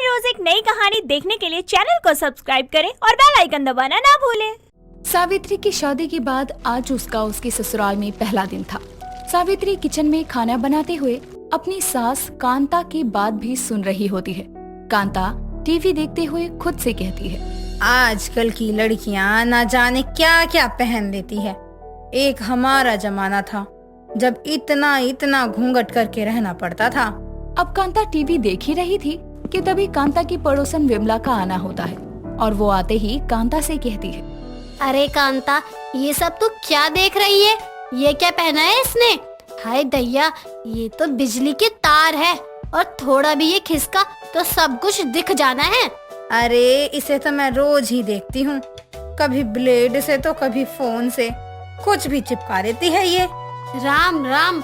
रोज एक नई कहानी देखने के लिए चैनल को सब्सक्राइब करें और बेल आइकन दबाना ना भूलें। सावित्री की शादी के बाद आज उसका उसके ससुराल में पहला दिन था। सावित्री किचन में खाना बनाते हुए अपनी सास कांता की बात भी सुन रही होती है। कांता टीवी देखते हुए खुद से कहती है, आजकल की लड़कियां ना जाने क्या क्या पहन लेती है। एक हमारा जमाना था जब इतना इतना घूंघट करके रहना पड़ता था। अब कांता टीवी देख ही रही थी कि तभी कांता की पड़ोसन विमला का आना होता है और वो आते ही कांता से कहती है, अरे कांता, ये सब तू क्या देख रही है? ये क्या पहना है इसने? हाय दैया, ये तो बिजली के तार है और थोड़ा भी ये खिसका तो सब कुछ दिख जाना है। अरे इसे तो मैं रोज ही देखती हूँ, कभी ब्लेड से तो कभी फोन से, कुछ भी चिपका देती है ये। राम राम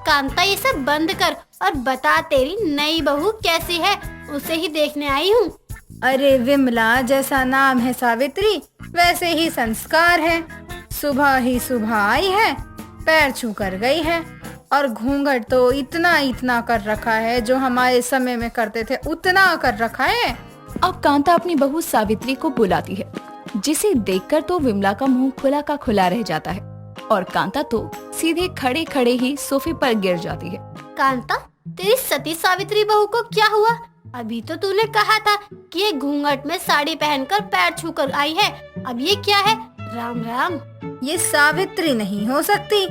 कांता, ये सब बंद कर और बता तेरी नई बहू कैसी है, उसे ही देखने आई हूँ। अरे विमला जैसा नाम है सावित्री, वैसे ही संस्कार है। सुबह ही सुबह आई है, पैर छू कर गई है और घूंघट तो इतना इतना कर रखा है, जो हमारे समय में करते थे उतना कर रखा है। अब कांता अपनी बहू सावित्री को बुलाती है, जिसे देखकर तो विमला का मुंह खुला का खुला रह जाता है और कांता तो सीधे खड़े खड़े ही सोफे पर गिर जाती है। कांता, तेरी सती सावित्री बहू को क्या हुआ? अभी तो तूने कहा था कि ये घूंघट में साड़ी पहनकर पैर छूकर आई है, अब ये क्या है? राम राम। ये सावित्री नहीं हो सकती,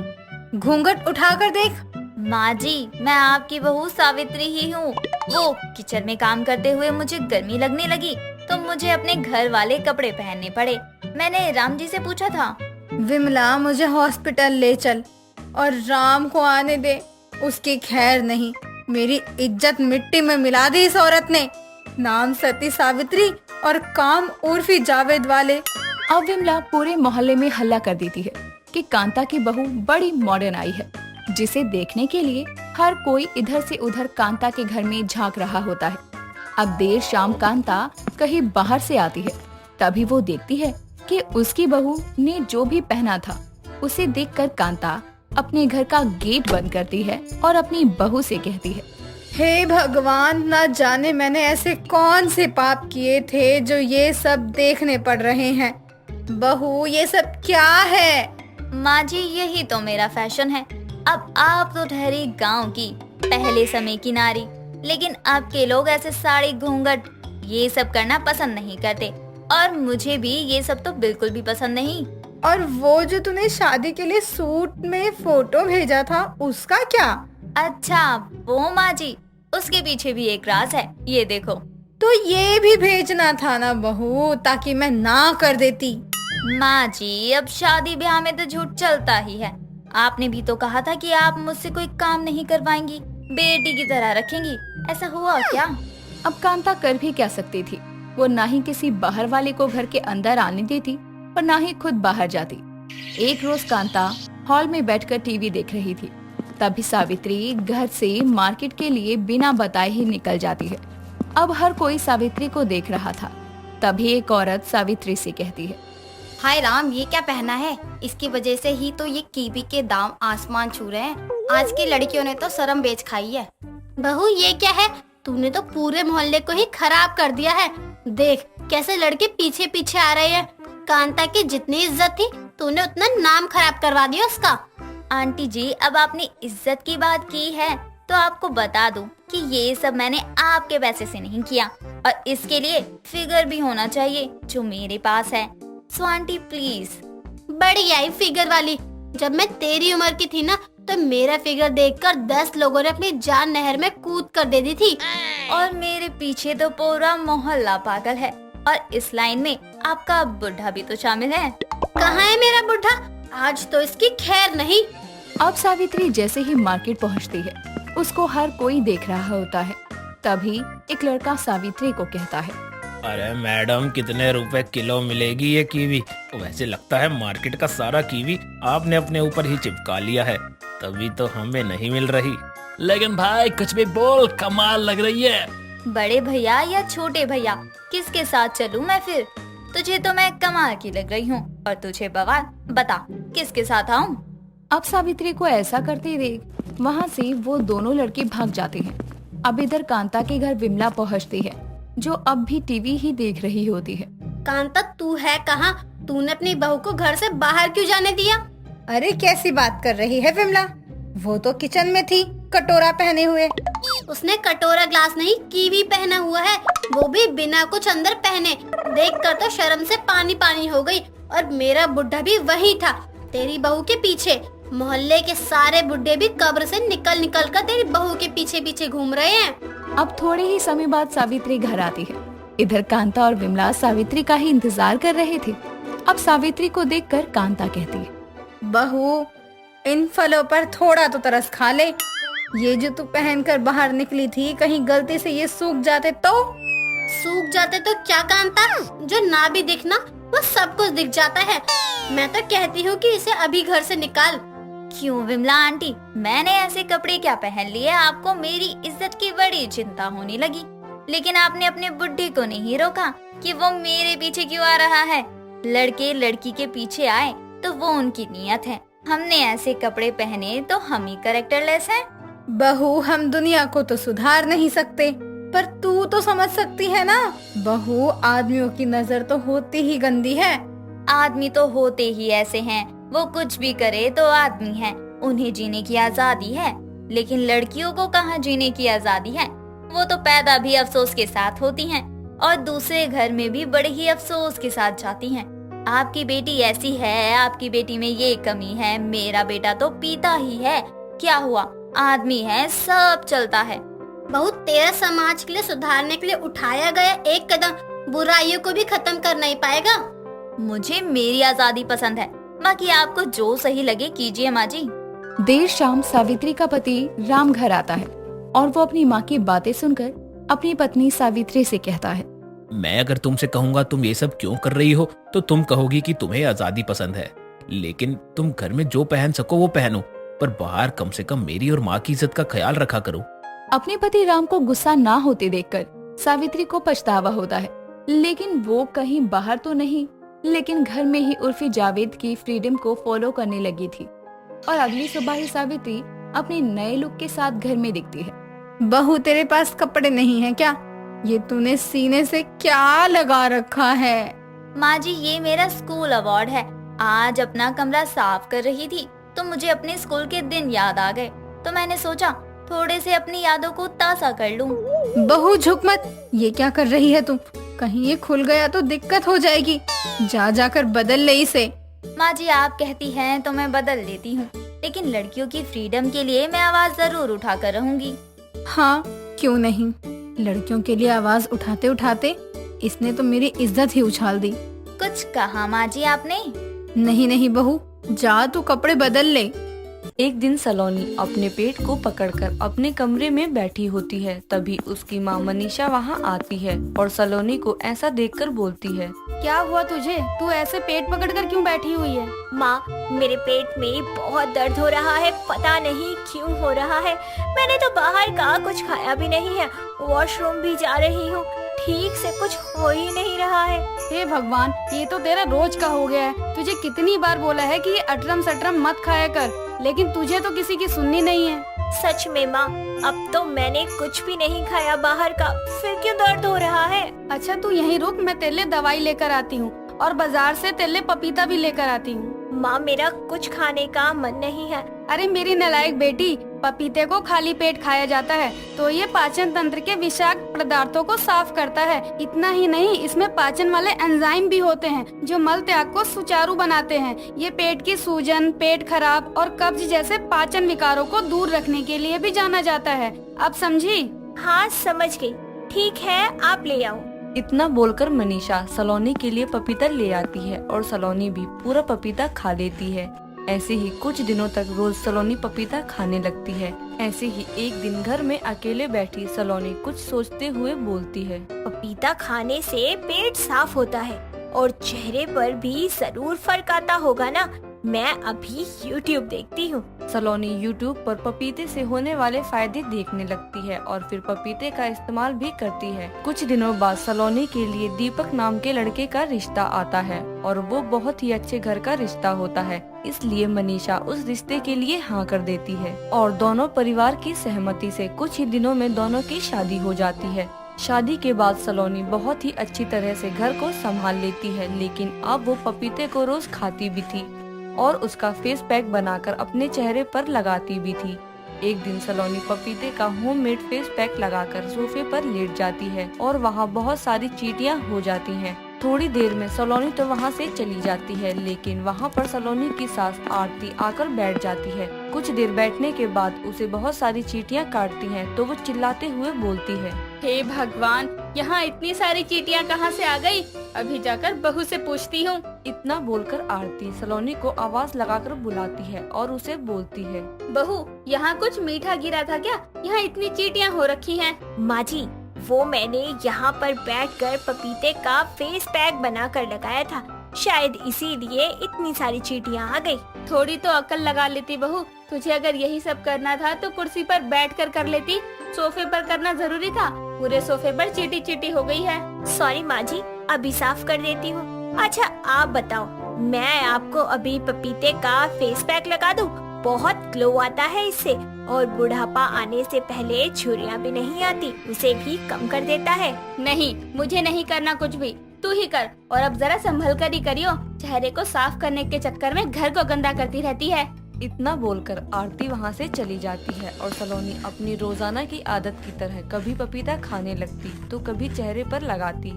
घूंघट उठाकर देख। माँ जी, मैं आपकी बहू सावित्री ही हूँ। वो किचन में काम करते हुए मुझे गर्मी लगने लगी तो मुझे अपने घर वाले कपड़े पहनने पड़े। मैंने राम जी से पूछा था, विमला मुझे हॉस्पिटल ले चल और राम को आने दे। उसकी खैर नहीं, मेरी इज्जत मिट्टी में मिला दी इस औरत ने। नाम सती सावित्री और काम उर्फी जावेद वाले। अब विमला पूरे मोहल्ले में हल्ला कर देती है कि कांता की बहू बड़ी मॉडर्न आई है, जिसे देखने के लिए हर कोई इधर से उधर कांता के घर में झांक रहा होता है। अब देर शाम कांता कहीं बाहर से आती है, तभी वो देखती है कि उसकी बहू ने जो भी पहना था उसे देखकर कांता अपने घर का गेट बंद करती है और अपनी बहू से कहती है, हे भगवान, ना जाने मैंने ऐसे कौन से पाप किए थे जो ये सब देखने पड़ रहे हैं। बहू, ये सब क्या है? माँ जी, यही तो मेरा फैशन है। अब आप तो ठहरी गांव की पहले समय की नारी, लेकिन अब के लोग ऐसे साड़ी घूंघट ये सब करना पसंद नहीं करते और मुझे भी ये सब तो बिल्कुल भी पसंद नहीं। और वो जो तूने शादी के लिए सूट में फोटो भेजा था, उसका क्या? अच्छा वो माँ जी, उसके पीछे भी एक राज है, ये देखो। तो ये भी भेजना था ना बहू, ताकि मैं ना कर देती। माँ जी, अब शादी ब्याह में तो झूठ चलता ही है। आपने भी तो कहा था कि आप मुझसे कोई काम नहीं करवाएंगी, बेटी की तरह रखेंगी। ऐसा हुआ क्या? अब कांता कर भी क्या सकती थी। वो ना ही किसी बाहर वाले को घर के अंदर आने देती और ना ही खुद बाहर जाती। एक रोज कांता हॉल में बैठकर टीवी देख रही थी, तभी सावित्री घर से मार्केट के लिए बिना बताए ही निकल जाती है। अब हर कोई सावित्री को देख रहा था, तभी एक औरत सावित्री से कहती है, हाय राम, ये क्या पहना है? इसकी वजह से ही तो ये कीवी के दाम आसमान छू रहे हैं। आज की लड़कियों ने तो शर्म बेच खाई है। बहू, ये क्या है? तूने तो पूरे मोहल्ले को ही खराब कर दिया है। देख कैसे लड़के पीछे पीछे आ रहे हैं। कांता की जितनी इज्जत थी, तूने उतना नाम खराब करवा दिया उसका। आंटी जी, अब आपने इज्जत की बात की है तो आपको बता दूं कि ये सब मैंने आपके पैसे से नहीं किया और इसके लिए फिगर भी होना चाहिए जो मेरे पास है। सो आंटी प्लीज। बड़ी आई फिगर वाली। जब मैं तेरी उम्र की थी ना, तो मेरा फिगर देखकर 10 लोगों ने अपनी जान नहर में कूद कर दे दी थी। और मेरे पीछे तो पूरा मोहल्ला पागल है और इस लाइन में आपका बुढ़ा भी तो शामिल है। कहाँ है मेरा बुढ़ा? आज तो इसकी खैर नहीं। अब सावित्री जैसे ही मार्केट पहुंचती है, उसको हर कोई देख रहा होता है। तभी एक लड़का सावित्री को कहता है, अरे मैडम, कितने रुपए किलो मिलेगी ये कीवी? वैसे लगता है मार्केट का सारा कीवी आपने अपने ऊपर ही चिपका लिया है, तभी तो हमें नहीं मिल रही। लेकिन भाई कुछ भी बोल, कमाल लग रही है। बड़े भैया या छोटे भैया, किसके साथ चलूं मैं फिर? तुझे तो मैं कमाल की लग रही हूँ और तुझे बवाल। बता किसके साथ आऊँ? अब सावित्री को ऐसा करते देख वहाँ से वो दोनों लड़के भाग जाते हैं। अब इधर कांता के घर विमला पहुँचती है जो अब भी टीवी ही देख रही होती है। कांता, तू है कहाँ? तूने अपनी बहू को घर से बाहर क्यों जाने दिया? अरे कैसी बात कर रही है विमला, वो तो किचन में थी कटोरा पहने हुए। उसने कटोरा ग्लास नहीं कीवी पहना हुआ है, वो भी बिना कुछ अंदर पहने। देखकर तो शर्म से पानी पानी हो गई। और मेरा बुढ़ा भी वही था, तेरी बहू के पीछे। मोहल्ले के सारे बुढ़े भी कब्र से निकल निकल कर तेरी बहू के पीछे पीछे घूम रहे हैं। अब थोड़े ही समय बाद सावित्री घर आती है। इधर कांता और विमला सावित्री का ही इंतजार कर रहे थे। अब सावित्री को देखकर कांता कहती है, बहू, इन फलों पर थोड़ा तो तरस खा ले। ये जो तू पहनकर बाहर निकली थी, कहीं गलती से ये सूख जाते तो? सूख जाते तो क्या कांता, जो ना भी दिखना वो सब कुछ दिख जाता है। मैं तो कहती हूँ कि इसे अभी घर से निकाल। क्यों विमला आंटी, मैंने ऐसे कपड़े क्या पहन लिए? आपको मेरी इज्जत की बड़ी चिंता होने लगी, लेकिन आपने अपने बुड्ढे को नहीं रोका कि वो मेरे पीछे क्यों आ रहा है। लड़के लड़की के पीछे आए तो वो उनकी नियत है। हमने ऐसे कपड़े पहने तो हम ही कैरेक्टरलेस हैं। बहू, हम दुनिया को तो सुधार नहीं सकते, पर तू तो समझ सकती है ना। बहू, आदमियों की नजर तो होती ही गंदी है। आदमी तो होते ही ऐसे हैं, वो कुछ भी करे तो आदमी है, उन्हें जीने की आजादी है। लेकिन लड़कियों को कहाँ जीने की आजादी है? वो तो पैदा भी अफसोस के साथ होती हैं और दूसरे घर में भी बड़े ही अफसोस के साथ जाती हैं। आपकी बेटी ऐसी है, आपकी बेटी में ये कमी है, मेरा बेटा तो पीता ही है। क्या हुआ, आदमी है, सब चलता है। बहुत तेरा समाज के लिए सुधारने के लिए उठाया गया एक कदम बुराइयों को भी खत्म कर नहीं पाएगा। मुझे मेरी आजादी पसंद है, बाकी आपको जो सही लगे कीजिए माँ जी। देर शाम सावित्री का पति राम घर आता है और वो अपनी माँ की बातें सुनकर अपनी पत्नी सावित्री से कहता है, मैं अगर तुमसे कहूंगा तुम ये सब क्यों कर रही हो तो तुम कहोगी कि तुम्हें आजादी पसंद है, लेकिन तुम घर में जो पहन सको वो पहनो, पर बाहर कम से कम मेरी और माँ की इज्जत का ख्याल रखा करो। अपने पति राम को गुस्सा ना होते देखकर सावित्री को पछतावा होता है, लेकिन वो कहीं बाहर तो नहीं, लेकिन घर में ही उर्फी जावेद की फ्रीडम को फॉलो करने लगी थी। और अगली सुबह ही सावित्री अपने नए लुक के साथ घर में दिखती है। बहू, तेरे पास कपड़े नहीं है क्या? ये तूने सीने से क्या लगा रखा है? माँ जी, ये मेरा स्कूल अवार्ड है। आज अपना कमरा साफ कर रही थी तो मुझे अपने स्कूल के दिन याद आ गए, तो मैंने सोचा थोड़े से अपनी यादों को ताज़ा कर लूं। बहू, झुक मत। ये क्या कर रही है तुम? कहीं ये खुल गया तो दिक्कत हो जाएगी। जा जाकर बदल ले इसे। माँ जी, आप कहती हैं तो मैं बदल लेती हूँ, लेकिन लड़कियों की फ्रीडम के लिए मैं आवाज जरूर उठा कर रहूंगी। हाँ, क्यों नहीं। लड़कियों के लिए आवाज उठाते उठाते इसने तो मेरी इज्जत ही उछाल दी। कुछ कहा माँ जी आपने? नहीं नहीं बहू, जा तू कपड़े बदल ले। एक दिन सलोनी अपने पेट को पकड़कर अपने कमरे में बैठी होती है। तभी उसकी माँ मनीषा वहाँ आती है और सलोनी को ऐसा देखकर बोलती है, क्या हुआ तुझे? तू ऐसे पेट पकड़कर क्यों बैठी हुई है? माँ, मेरे पेट में बहुत दर्द हो रहा है, पता नहीं क्यों हो रहा है। मैंने तो बाहर का कुछ खाया भी नहीं है, वॉशरूम भी जा रही हूँ, ठीक से कुछ हो ही नहीं रहा है। हे भगवान, ये तो तेरा रोज का हो गया है। तुझे कितनी बार बोला है कि ये अटरम सटरम मत खाया कर, लेकिन तुझे तो किसी की सुननी नहीं है। सच में माँ, अब तो मैंने कुछ भी नहीं खाया बाहर का, फिर क्यों दर्द हो रहा है? अच्छा तू यहीं रुक, मैं तेरे लिए दवाई लेकर आती हूँ और बाजार से तेरे लिए पपीता भी लेकर आती हूँ। माँ, मेरा कुछ खाने का मन नहीं है। अरे मेरी नालायक बेटी, पपीते को खाली पेट खाया जाता है तो ये पाचन तंत्र के विषाक्त पदार्थों को साफ करता है। इतना ही नहीं, इसमें पाचन वाले एंजाइम भी होते हैं जो मल त्याग को सुचारू बनाते हैं। ये पेट की सूजन, पेट खराब और कब्ज जैसे पाचन विकारों को दूर रखने के लिए भी जाना जाता है। अब समझी? हाँ, समझ गई। ठीक है, आप ले आओ। इतना बोलकर मनीषा सलोनी के लिए पपीता ले आती है और सलोनी भी पूरा पपीता खा लेती है। ऐसे ही कुछ दिनों तक रोज सलोनी पपीता खाने लगती है। ऐसे ही एक दिन घर में अकेले बैठी सलोनी कुछ सोचते हुए बोलती है, पपीता खाने से पेट साफ होता है और चेहरे पर भी जरूर फर्क आता होगा ना। मैं अभी YouTube देखती हूँ। सलोनी YouTube पर पपीते से होने वाले फायदे देखने लगती है और फिर पपीते का इस्तेमाल भी करती है। कुछ दिनों बाद सलोनी के लिए दीपक नाम के लड़के का रिश्ता आता है और वो बहुत ही अच्छे घर का रिश्ता होता है, इसलिए मनीषा उस रिश्ते के लिए हाँ कर देती है और दोनों परिवार की सहमति से कुछ ही दिनों में दोनों की शादी हो जाती है। शादी के बाद सलोनी बहुत ही अच्छी तरह से घर को संभाल लेती है, लेकिन अब वो पपीते को रोज खाती भी थी और उसका फेस पैक बनाकर अपने चेहरे पर लगाती भी थी। एक दिन सलोनी पपीते का होममेड फेस पैक लगाकर सोफे पर लेट जाती है और वहाँ बहुत सारी चींटियाँ हो जाती हैं। थोड़ी देर में सलोनी तो वहाँ से चली जाती है, लेकिन वहाँ पर सलोनी की सास आरती आकर बैठ जाती है। कुछ देर बैठने के बाद उसे बहुत सारी चींटियाँ काटती हैं, तो वो चिल्लाते हुए बोलती है, हे भगवान, यहाँ इतनी सारी चींटियाँ कहाँ से आ गई? अभी जाकर बहू से पूछती हूँ। इतना बोलकर आरती सलोनी को आवाज लगाकर बुलाती है और उसे बोलती है, बहू, यहाँ कुछ मीठा गिरा था क्या? यहाँ इतनी चींटियाँ हो रखी हैं। माँ जी, वो मैंने यहाँ पर बैठकर पपीते का फेस पैक बनाकर लगाया था, शायद इसीलिए इतनी सारी चींटियाँ आ गई। थोड़ी तो अकल लगा लेती बहू। तुझे अगर यही सब करना था तो कुर्सी पर बैठकर कर लेती। सोफे पर करना जरूरी था। पूरे सोफे पर चींटी चींटी हो गई है। सॉरी माँ जी, अभी साफ कर देती हूँ। अच्छा आप बताओ, मैं आपको अभी पपीते का फेस पैक लगा दूँ? बहुत ग्लो आता है इससे, और बुढ़ापा आने से पहले झुर्रियाँ भी नहीं आती, उसे भी कम कर देता है। नहीं, मुझे नहीं करना कुछ भी, तू ही कर। और अब जरा संभल कर ही करियो। चेहरे को साफ करने के चक्कर में घर को गंदा करती रहती है। इतना बोलकर आरती वहाँ से चली जाती है और सलोनी अपनी रोजाना की आदत की तरह कभी पपीता खाने लगती तो कभी चेहरे पर लगाती।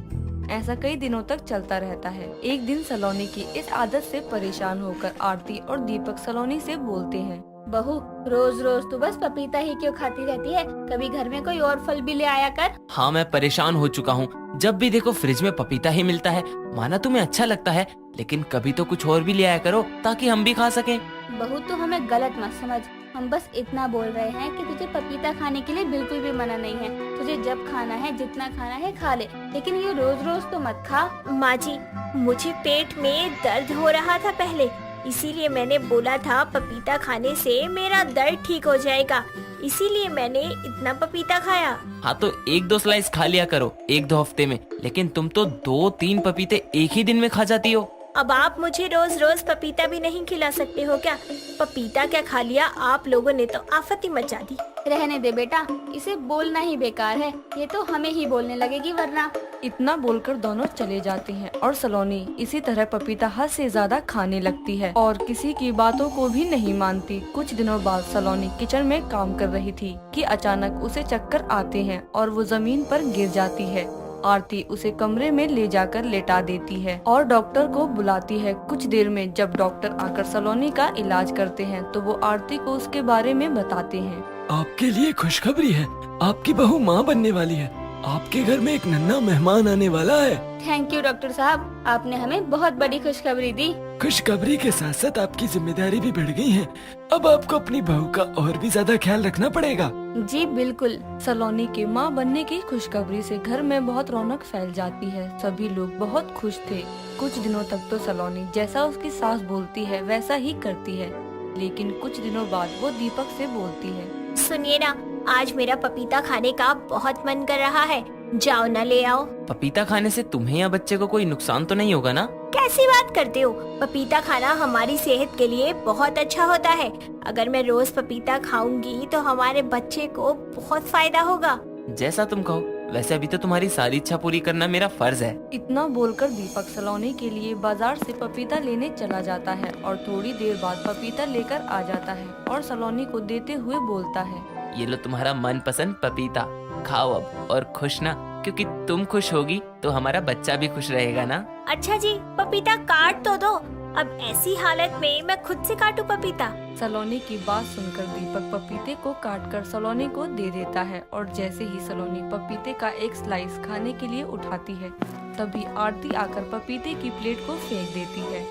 ऐसा कई दिनों तक चलता रहता है। एक दिन सलोनी की इस आदत से परेशान होकर आरती और दीपक सलोनी से बोलते हैं, बहू, रोज रोज तू बस पपीता ही क्यों खाती रहती है? कभी घर में कोई और फल भी ले आया कर। हाँ, मैं परेशान हो चुका हूँ। जब भी देखो फ्रिज में पपीता ही मिलता है। माना तुम्हें अच्छा लगता है, लेकिन कभी तो कुछ और भी ले आया करो ताकि हम भी खा सकें। बहू, तू हमें गलत मत समझ। हम बस इतना बोल रहे हैं कि तुझे पपीता खाने के लिए बिल्कुल भी मना नहीं है। तुझे जब खाना है, जितना खाना है खा ले, लेकिन ये रोज रोज तो मत खा। माँ जी, मुझे पेट में दर्द हो रहा था पहले, इसीलिए मैंने बोला था पपीता खाने से मेरा दर्द ठीक हो जाएगा, इसीलिए मैंने इतना पपीता खाया। हाँ, तो 1-2 स्लाइस खा लिया करो 1-2 हफ्ते में, लेकिन तुम तो 2-3 पपीते एक ही दिन में खा जाती हो। अब आप मुझे रोज रोज पपीता भी नहीं खिला सकते हो क्या? पपीता क्या खा लिया आप लोगों ने तो आफत ही मचा दी। रहने दे बेटा, इसे बोलना ही बेकार है। ये तो हमें ही बोलने लगेगी वरना। इतना बोलकर दोनों चले जाते हैं और सलोनी इसी तरह पपीता हद से ज्यादा खाने लगती है और किसी की बातों को भी नहीं मानती। कुछ दिनों बाद सलोनी किचन में काम कर रही थी कि अचानक उसे चक्कर आते हैं और वो जमीन पर गिर जाती है। आरती उसे कमरे में ले जाकर लेटा देती है और डॉक्टर को बुलाती है। कुछ देर में जब डॉक्टर आकर सलोनी का इलाज करते हैं तो वो आरती को उसके बारे में बताते हैं। आपके लिए खुशखबरी है, आपकी बहू माँ बनने वाली है। आपके घर में एक नन्हा मेहमान आने वाला है। थैंक यू डॉक्टर साहब, आपने हमें बहुत बड़ी खुशखबरी दी। खुशखबरी के साथ साथ आपकी जिम्मेदारी भी बढ़ गई है। अब आपको अपनी बहू का और भी ज्यादा ख्याल रखना पड़ेगा। जी बिल्कुल। सलोनी के माँ बनने की खुशखबरी से घर में बहुत रौनक फैल जाती है। सभी लोग बहुत खुश थे। कुछ दिनों तक तो सलोनी जैसा उसकी सास बोलती है वैसा ही करती है, लेकिन कुछ दिनों बाद वो दीपक से बोलती है, सुनिए ना, आज मेरा पपीता खाने का बहुत मन कर रहा है, जाओ ना ले आओ। पपीता खाने से तुम्हें या बच्चे को कोई नुकसान तो नहीं होगा ना? कैसी बात करते हो? पपीता खाना हमारी सेहत के लिए बहुत अच्छा होता है। अगर मैं रोज पपीता खाऊंगी तो हमारे बच्चे को बहुत फायदा होगा। जैसा तुम कहो। वैसे अभी तो तुम्हारी सारी इच्छा पूरी करना मेरा फर्ज है। इतना बोलकर दीपक सलोनी के लिए बाजार से पपीता लेने चला जाता है और थोड़ी देर बाद पपीता लेकर आ जाता है और सलोनी को देते हुए बोलता है, ये लो तुम्हारा मनपसंद पपीता, खाओ अब और खुश ना, क्योंकि तुम खुश होगी तो हमारा बच्चा भी खुश रहेगा ना। अच्छा जी, पपीता काट तो दो। अब ऐसी हालत में मैं खुद से काटूं पपीता? सलोनी की बात सुनकर दीपक पपीते को काटकर सलोनी को दे देता है और जैसे ही सलोनी पपीते का एक स्लाइस खाने के लिए उठाती है, तभी आरती आकर पपीते की प्लेट को फेंक देती है।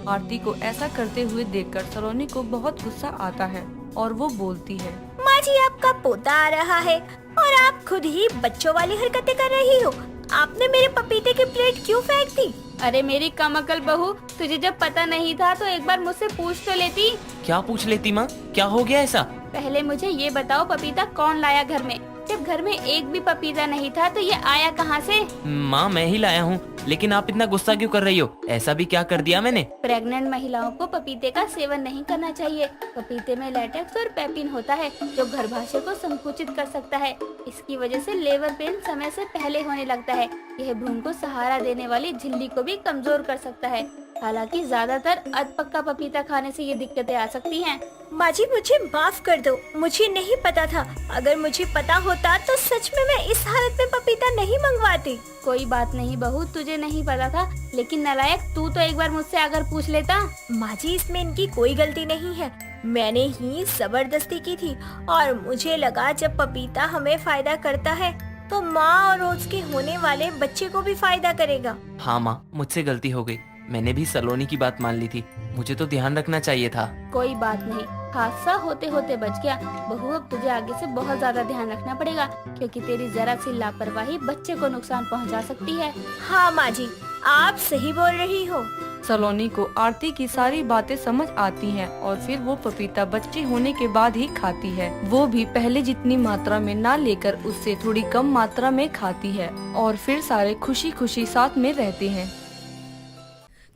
आरती को ऐसा करते हुए देखकर सलोनी को बहुत गुस्सा आता है और वो बोलती है, माँ जी, आपका पोता आ रहा है और आप खुद ही बच्चों वाली हरकतें कर रही हो। आपने मेरे पपीते की प्लेट क्यों फेंक दी? अरे मेरी कमअकल बहू, तुझे जब पता नहीं था तो एक बार मुझसे पूछ तो लेती। क्या पूछ लेती माँ? क्या हो गया ऐसा? पहले मुझे ये बताओ, पपीता कौन लाया घर में? जब घर में एक भी पपीता नहीं था तो ये आया कहाँ से? माँ, मैं ही लाया हूँ, लेकिन आप इतना गुस्सा क्यों कर रही हो? ऐसा भी क्या कर दिया मैंने? प्रेग्नेंट महिलाओं को पपीते का सेवन नहीं करना चाहिए। पपीते में लेटेक्स और पेपिन होता है जो गर्भाशय को संकुचित कर सकता है। इसकी वजह से लेबर पेन समय से पहले होने लगता है। यह भ्रूण को सहारा देने वाली झिल्ली को भी कमजोर कर सकता है। हालांकि ज्यादातर अधपक्का पपीता खाने से ये दिक्कतें आ सकती हैं। माँ जी मुझे माफ कर दो, मुझे नहीं पता था। अगर मुझे पता होता तो सच में मैं इस हालत में पपीता नहीं मंगवाती। कोई बात नहीं बहू, तुझे नहीं पता था, लेकिन नालायक तू तो एक बार मुझसे अगर पूछ लेता। माँ जी इसमें इनकी कोई गलती नहीं है, मैंने ही जबरदस्ती की थी। और मुझे लगा जब पपीता हमें फायदा करता है तो माँ और उसके होने वाले बच्चे को भी फायदा करेगा। हाँ माँ, मुझसे गलती हो गई। मैंने भी सलोनी की बात मान ली थी। मुझे तो ध्यान रखना चाहिए था। कोई बात नहीं, हादसा होते होते बच गया। बहू अब तुझे आगे से बहुत ज्यादा ध्यान रखना पड़ेगा, क्योंकि तेरी जरा सी लापरवाही बच्चे को नुकसान पहुंचा सकती है। हाँ माँ जी, आप सही बोल रही हो। सलोनी को आरती की सारी बातें समझ आती हैं और फिर वो पपीता बच्चे होने के बाद ही खाती है। वो भी पहले जितनी मात्रा में ना लेकर उससे थोड़ी कम मात्रा में खाती है और फिर सारे खुशी खुशी साथ में रहते हैं।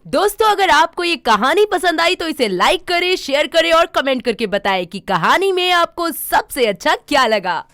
दोस्तों, अगर आपको ये कहानी पसंद आई तो इसे लाइक करें, शेयर करें और कमेंट करके बताएं कि कहानी में आपको सबसे अच्छा क्या लगा।